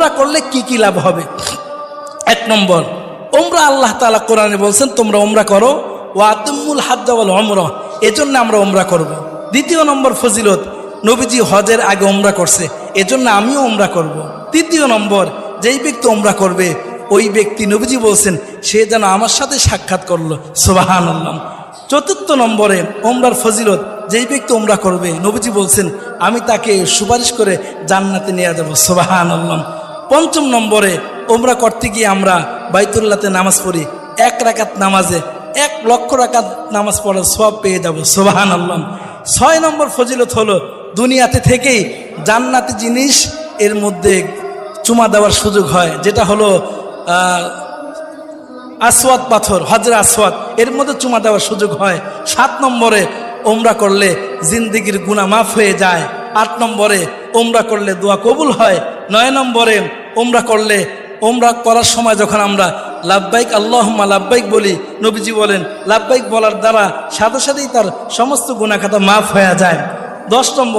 ওমরা করলে কি কি লাভ হবে? 1 নম্বর, ওমরা আল্লাহ তাআলা কোরআনে বলছেন তোমরা ওমরা করো, ওয়া আতিমুল হজ্জ ওয়াল উমরা, এজন্য আমরা ওমরা করব। 2 নম্বর ফজিলত, নবীজি হজের আগে ওমরা করছে, এজন্য আমিও ওমরা করব। 3 নম্বর, যেই ব্যক্তি ওমরা করবে ওই ব্যক্তি নবীজি বলছেন সে যেন আমার সাথে সাক্ষাৎ করলো, সুবহানাল্লাহ। 4 নম্বরে ওমরার ফজিলত, যেই ব্যক্তি ওমরা করবে নবীজি বলছেন আমি তাকে সুপারিশ করে জান্নাতে নিয়ে যাব, সুবহানাল্লাহ। 5 নম্বরে ওমরা করতে গিয়ে আমরা বাইতুল্লাহতে নামাজ পড়ি, 1 রাকাত নামাজে 1 লক্ষ রাকাত নামাজ পড়ার সওয়াব পেয়ে যাব, সুবহানাল্লাহ। 6 নম্বর ফজিলত হলো দুনিয়াতে থেকেই জান্নাতি জিনিস এর মধ্যে চুমা দেওয়ার সুযোগ হয়, যেটা হলো আসওয়াদ পাথর, হজরে আসওয়াদ, এর মধ্যে চুমা দেওয়ার সুযোগ হয়। 7 নম্বরে ওমরা করলে জিন্দেগির গুনাহ মাফ হয়ে যায়। 8 নম্বরে ওমরা করলে দোয়া কবুল হয়। 9 নম্বরে ওমরা করলে, ওমরা করার সময় যখন আমরা লাব্বাইক আল্লাহুম্মা লাব্বাইক বলি, নবীজি বলেন লাব্বাইক বলার দ্বারা সাথে সাথেই তার সমস্ত গুনাহ খাতা মাফ হয়ে যায়। 10 নম্বর